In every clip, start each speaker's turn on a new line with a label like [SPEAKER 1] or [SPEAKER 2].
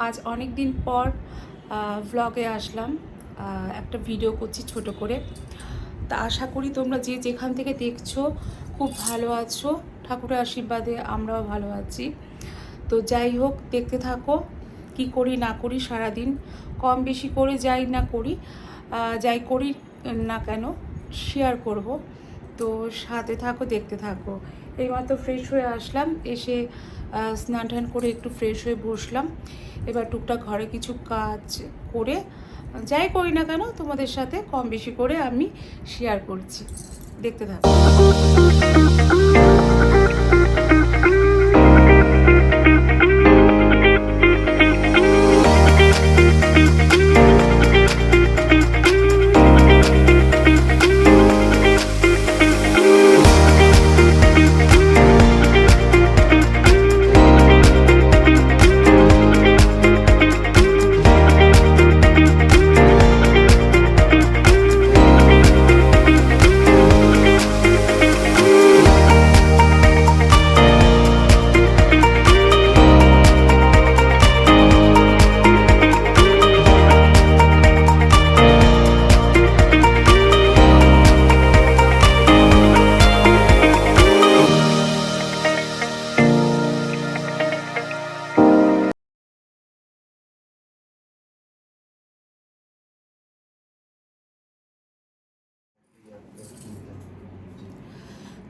[SPEAKER 1] আজ অনেক দিন পর ভ্লগে আসলাম, একটা ভিডিও করছি ছোট করে। তা আশা করি তোমরা যে যেখান থেকে দেখছো খুব ভালো আছো, ঠাকুরের আশীর্বাদে আমরাও ভালো আছি। তো যাই হোক, দেখতে থাকো কি করি না করি সারাদিন, কম বেশি করে যাই না করি, যাই করি না কেন শেয়ার করব। তো সাথে থাকো, দেখতে থাকো। এইমাত্র ফ্রেশ হয়ে আসলাম, এসে স্নান টান করে একটু ফ্রেশ হয়ে বসলাম। এবার টুকটাক ঘরে কিছু কাজ করে যাই করি না কেন তোমাদের সাথে কম বেশি করে আমি শেয়ার করছি, দেখতে থাকো।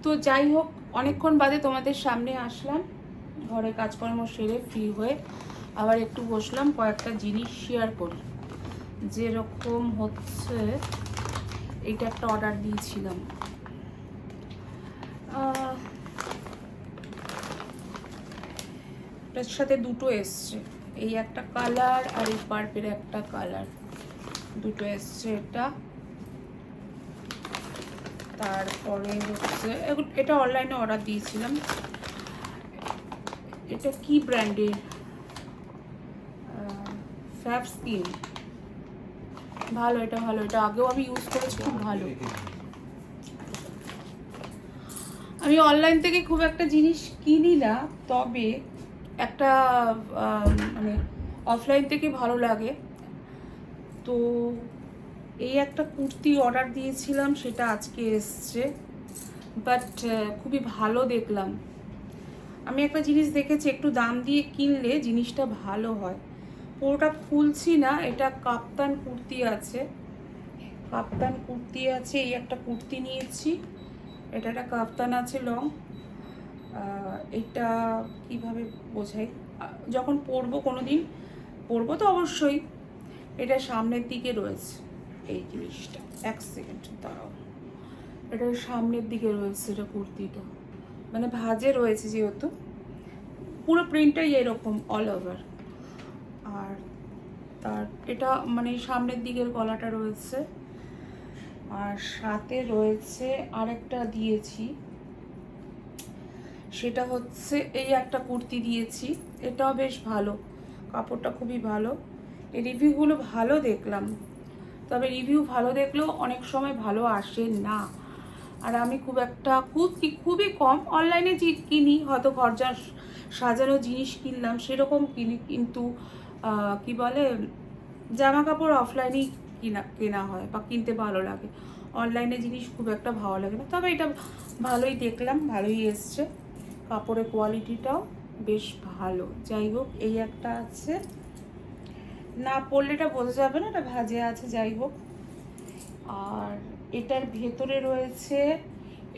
[SPEAKER 1] তো যাই হোক, অনেকক্ষণ বাদে তোমাদের সামনে আসলাম, ঘরে কাজকর্ম সেরে ফ্রি হয়ে আবার একটু বসলাম কয়েকটা জিনিস শেয়ার করি। যেরকম হচ্ছে, এইটা একটা অর্ডার দিয়েছিলাম, এটার সাথে দুটো এসছে, এই একটা কালার আর এই পার্পের একটা কালার, দুটো এসছে। তারপরে হচ্ছে এটা অনলাইনে অর্ডার দিয়েছিলাম। এটা কি ব্র্যান্ডের, ফ্যাব স্কিন, ভালো, এটা ভালো, এটা আগেও আমি ইউজ করেছি, খুব ভালো। আমি অনলাইন থেকে খুব একটা জিনিস কিনি না, তবে একটা মানে অফলাইন থেকে ভালো লাগে। তো এই একটা কুর্তি অর্ডার দিয়েছিলাম, সেটা আজকে এসছে, বাট খুবই ভালো দেখলাম। আমি একটা জিনিস দেখেছি, একটু দাম দিয়ে কিনলে জিনিসটা ভালো হয়। পুরোটা খুলছি না, এটা কাপ্তান কুর্তি আছে, কাপ্তান কুর্তি আছে। এই একটা কুর্তি নিয়েছি, এটা একটা কাপ্তান আছে লং। এটা কিভাবে বোঝাই, যখন পরবো কোনো দিন, পরবো তো অবশ্যই। এটা সামনের দিকে রয়েছে এই জিনিসটা, এক সেকেন্ড দাঁড়াও, এটা সামনের দিকে রয়েছে, এটা কুর্তিটা মানে ভাঁজে রয়েছে, যেহেতু পুরো প্রিন্টটাই এরকম অল ওভার। আর তার এটা মানে সামনের দিকের গলাটা রয়েছে, আর সাথে রয়েছে আরেকটা দিয়েছি, সেটা হচ্ছে এই একটা কুর্তি দিয়েছি। এটাও বেশ ভালো, কাপড়টা খুবই ভালো। এই রিভিউগুলো ভালো দেখলাম, তবে রিভিউ ভালো দেখলেও অনেক সময় ভালো আসে না। আর আমি খুব একটা খুবই কম অনলাইনে কিনি, হয়তো ঘর সাজানো জিনিস কিনলাম সেরকম কিনি, কিন্তু কি বলে, জামা কাপড় অফলাইনেই কেনা হয় বা কিনতে ভালো লাগে। অনলাইনে জিনিস খুব একটা ভালো লাগে না, তবে এটা ভালোই দেখলাম, ভালোই এসছে, কাপড়ের কোয়ালিটিটাও বেশ ভালো। যাই হোক, এই একটা আছে, না পরলে এটা বোঝা যাবে না, এটা ভাজে আছে, যাই হোক। আর এটার ভেতরে রয়েছে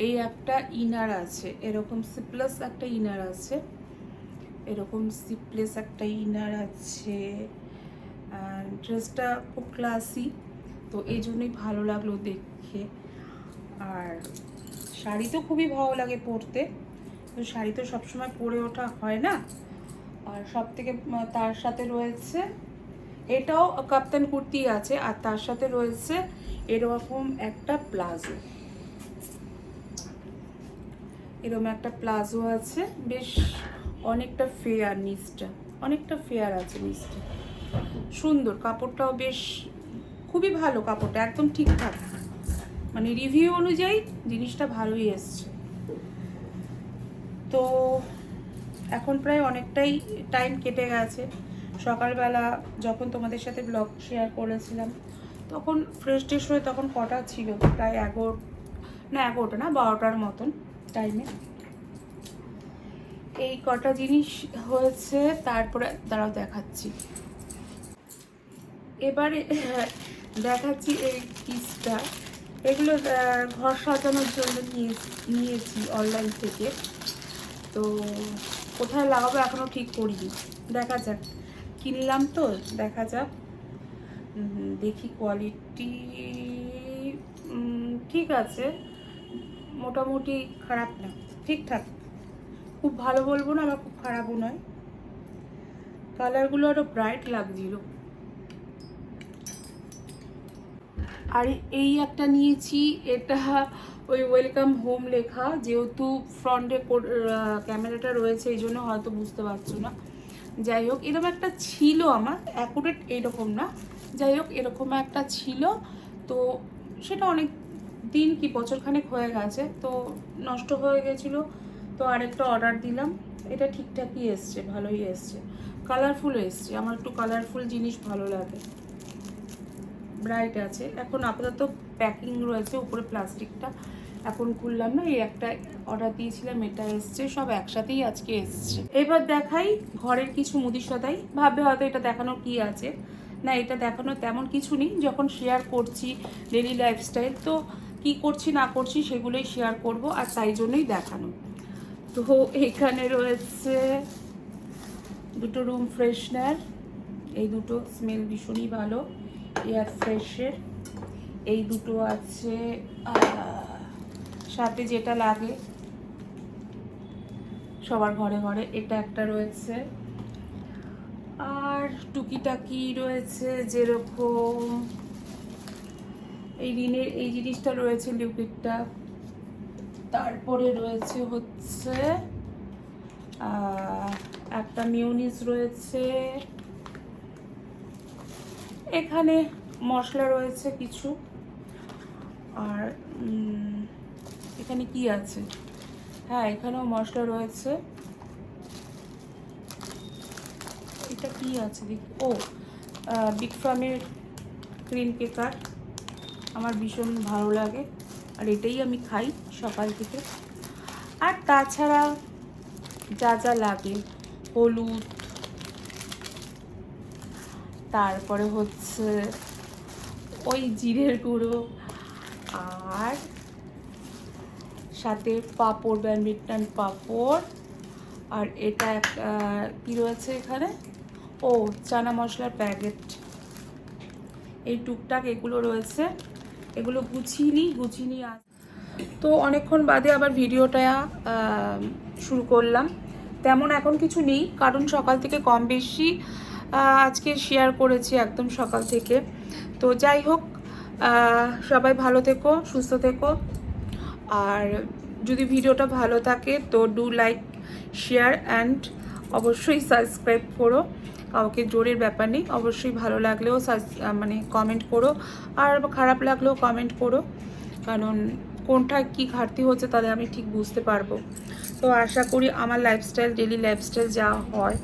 [SPEAKER 1] এই একটা ইনার আছে, এরকম সিপ্লাস একটা ইনার আছে, এরকম সিপ্লেস একটা ইনার আছে। ড্রেসটা খুব ক্লাসি, তো এই জন্যই ভালো লাগলো দেখে। আর শাড়ি তো খুবই ভালো লাগে পরতে, তো শাড়ি তো সবসময় পরে ওঠা হয় না। আর সব থেকে তার সাথে রয়েছে, এটাও কাপ্তান কুর্তি আছে, আর তার সাথে রয়েছে এরকম একটা প্লাজো, এরকম একটা প্লাজো আছে, বেশ অনেকটা ফেয়ার, নিচটা অনেকটা ফেয়ার আছে, নিচটা সুন্দর, কাপড়টাও বেশ খুবই ভালো, কাপড়টা একদম ঠিকঠাক, মানে রিভিউ অনুযায়ী জিনিসটা ভালোই এসছে। তো এখন প্রায় অনেকটাই টাইম কেটে গেছে, সকালবেলা যখন তোমাদের সাথে ব্লগ শেয়ার করেছিলাম তখন ফ্রেশ ট্রেশ হয়ে তখন কটা ছিল, প্রায় 11টা না 12টার মতন টাইমে এই কটা জিনিস হয়েছে। তারপরে দাঁড়াও দেখাচ্ছি, এবারে দেখাচ্ছি এই পিসটা। এগুলো ঘর সাজানোর জন্য নিয়েছি অনলাইন থেকে। তো কোথায় লাগাবো এখনও ঠিক করিনি, দেখা যাক। কিনলাম তো, দেখা যাক। দেখি কোয়ালিটি ঠিক আছে, মোটামুটি খারাপ না, ঠিকঠাক। খুব ভালো বলবো না, আবার খুব খারাপও নয়। কালারগুলো আরও ব্রাইট লাগছিল। আর এই একটা নিয়েছি, এটা ওই ওয়েলকাম হোম লেখা, যেহেতু ফ্রন্টে ক্যামেরাটা রয়েছে এই জন্য হয়তো বুঝতে পারছো না। যাই হোক, এরকম একটা ছিল আমার, অ্যাকুরেট এইরকম না, যাই হোক এরকম একটা ছিল। তো সেটা অনেক দিন কি বছরখানেক হয়ে গেছে, তো নষ্ট হয়ে গেছিলো। তো আরেকটা অর্ডার দিলাম, এটা ঠিকঠাকই এসছে, ভালোই এসছে, কালারফুল এসছে। আমার একটু কালারফুল জিনিস ভালো লাগে, ব্রাইট আছে। এখন আপাতত প্যাকিং রয়েছে উপরে প্লাস্টিকটা, এখন খুললাম না। এই একটা অর্ডার দিয়েছিলাম, এটা এসছে, সব একসাথেই আজকে এসছে। এবার দেখাই ঘরের কিছু মুদি সদাই। ভাববে হয়তো এটা দেখানোর কি আছে, না এটা দেখানোর তেমন কিছু নেই। যখন শেয়ার করছি ডেলি লাইফস্টাইল, তো কি করছি না করছি সেগুলোই শেয়ার করব, আর তাই জন্যই দেখানো। তো এখানে রয়েছে দুটো রুম ফ্রেশনার, এই দুটো স্মেল ভীষণই ভালো, এয়ার ফ্রেশের। এই দুটো আছে, সাথে যেটা লাগে সবার ঘরে ঘরে, এটা একটা রয়েছে। আর টুকিটাকি রয়েছে, যেরকম এই রিনের এই জিনিসটা রয়েছে, লিকুইডটা। তারপরে রয়েছে হচ্ছে একটা মিউনিস রয়েছে। এখানে মশলা রয়েছে কিছু। আর এখানে কি আছে, হ্যাঁ এখানেও মশলা রয়েছে। এটা কি আছে দেখি, ও বিগ ফার্মের ক্রিম কেকার, আমার ভীষণ ভালো লাগে, আর এটাই আমি খাই সকাল থেকে। আর তাছাড়া যা যা লাগে, হলুদ, তারপরে হচ্ছে ওই জিরের গুঁড়ো, আর সাথে পাঁপড়, ব্যাডমিন্টন পাঁপড়। আর এটা কি রয়েছে এখানে, ও চানা মশলার প্যাকেট। এই টুকটাক এগুলো রয়েছে, এগুলো গুছিয়ে আস। তো অনেকক্ষণ বাদে আবার ভিডিওটা শুরু করলাম। তেমন এখন কিছু নেই, কারণ সকাল থেকে কম বেশি আজকে শেয়ার করেছি একদম সকাল থেকে। তো যাই হোক, সবাই ভালো থেকো, সুস্থ থেকো। আর যদি ভিডিওটা ভালো থাকে তো ডু লাইক, শেয়ার অ্যান্ড অবশ্যই সাবস্ক্রাইব করো। কাউকে জোরের ব্যাপার নেই, অবশ্যই ভালো লাগলেও মানে কমেন্ট করো, আর খারাপ লাগলেও কমেন্ট করো, কারণ কোনটা কি ঘাটতি হচ্ছে তাহলে আমি ঠিক বুঝতে পারবো। তো আশা করি আমার লাইফস্টাইল, ডেলি লাইফস্টাইল যা হয়